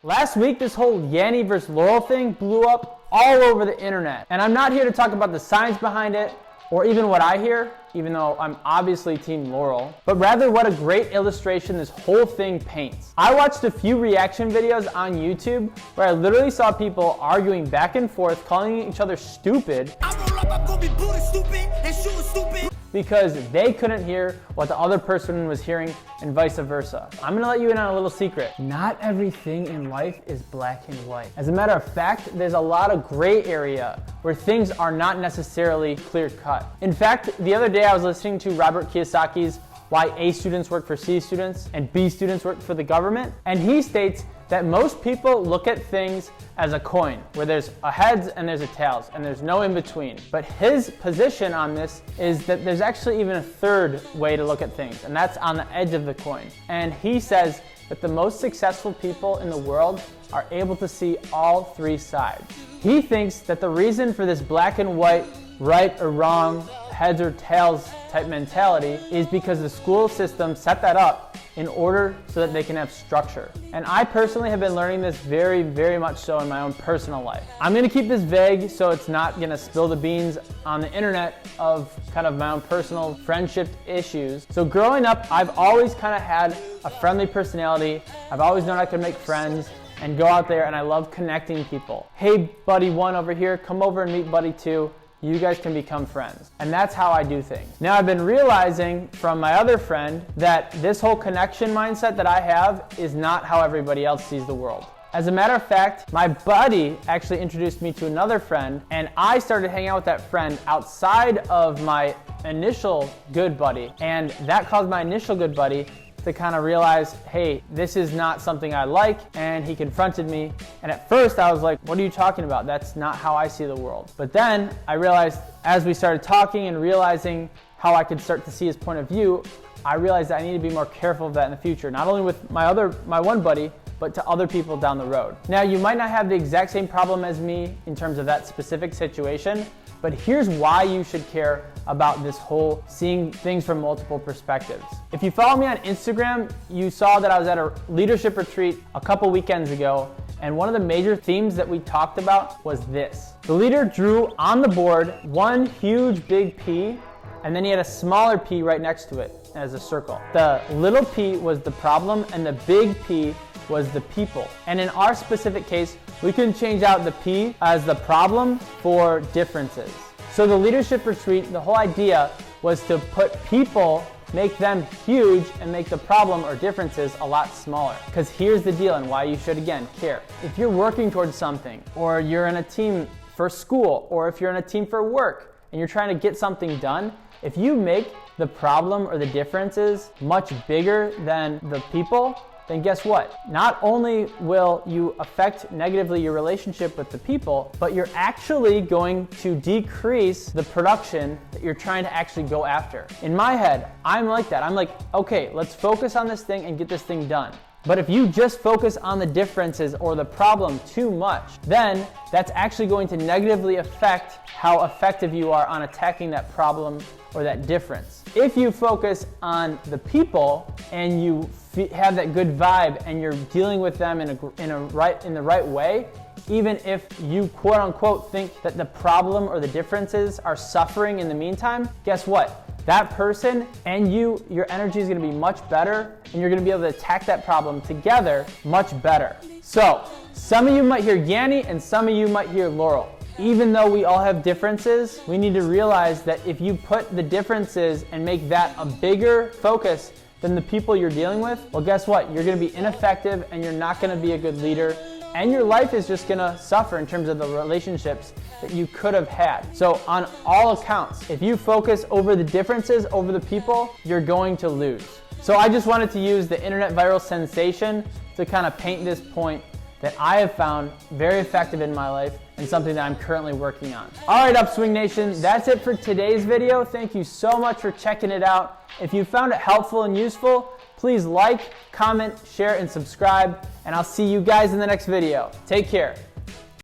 Last week, this whole Yanny versus Laurel thing blew up all over the internet. And I'm not here to talk about the science behind it or even what I hear, even though I'm obviously Team Laurel, but rather what a great illustration this whole thing paints. I watched a few reaction videos on YouTube where I literally saw people arguing back and forth, calling each other stupid because they couldn't hear what the other person was hearing and vice versa. I'm gonna let you in on a little secret. Not everything in life is black and white. As a matter of fact, there's a lot of gray area where things are not necessarily clear cut. In fact, the other day I was listening to Robert Kiyosaki's Why A Students Work for C Students and B Students Work for the Government, and he states that most people look at things as a coin, where there's a heads and there's a tails, and there's no in between. But his position on this is that there's actually even a third way to look at things, and that's on the edge of the coin. And he says that the most successful people in the world are able to see all three sides. He thinks that the reason for this black and white, right or wrong, heads or tails type mentality is because the school system set that up in order so that they can have structure. And I personally have been learning this very, very much so in my own personal life. I'm gonna keep this vague so it's not gonna spill the beans on the internet of kind of my own personal friendship issues. So growing up, I've always kind of had a friendly personality. I've always known I could make friends and go out there, and I love connecting people. Hey, buddy one over here, come over and meet buddy two. You guys can become friends. And that's how I do things. Now I've been realizing from my other friend that this whole connection mindset that I have is not how everybody else sees the world. As a matter of fact, my buddy actually introduced me to another friend, and I started hanging out with that friend outside of my initial good buddy. And that caused my initial good buddy to kind of realize, hey, this is not something I like, and he confronted me. And at first I was like, what are you talking about? That's not how I see the world. But then I realized as we started talking and realizing how I could start to see his point of view, I realized that I need to be more careful of that in the future, not only with my one buddy, but to other people down the road. Now, you might not have the exact same problem as me in terms of that specific situation, but here's why you should care about this whole seeing things from multiple perspectives. If you follow me on Instagram, you saw that I was at a leadership retreat a couple weekends ago, and one of the major themes that we talked about was this. The leader drew on the board one huge big P, and then he had a smaller P right next to it as a circle. The little p was the problem, and the big P was the people. And in our specific case, we can change out the P as the problem for differences. So the leadership retreat, the whole idea was to put people, make them huge, and make the problem or differences a lot smaller. Because here's the deal and why you should, again, care. If you're working towards something, or you're in a team for school, or if you're in a team for work, and you're trying to get something done, if you make the problem or the differences much bigger than the people, then guess what? Not only will you affect negatively your relationship with the people, but you're actually going to decrease the production that you're trying to actually go after. In my head, I'm like that. I'm like, okay, let's focus on this thing and get this thing done. But if you just focus on the differences or the problem too much, then that's actually going to negatively affect how effective you are on attacking that problem or that difference. If you focus on the people and you have that good vibe and you're dealing with them in the right way, even if you quote unquote think that the problem or the differences are suffering in the meantime, guess what? That person and you, your energy is gonna be much better, and you're gonna be able to attack that problem together much better. So, some of you might hear Yanny and some of you might hear Laurel. Even though we all have differences, we need to realize that if you put the differences and make that a bigger focus than the people you're dealing with, well, guess what? You're gonna be ineffective and you're not gonna be a good leader, and your life is just gonna suffer in terms of the relationships that you could have had. So on all accounts, if you focus over the differences over the people, you're going to lose. So I just wanted to use the internet viral sensation to kind of paint this point that I have found very effective in my life and something that I'm currently working on. All right, Upswing Nation, that's it for today's video. Thank you so much for checking it out. If you found it helpful and useful, please like, comment, share, and subscribe, and I'll see you guys in the next video. Take care.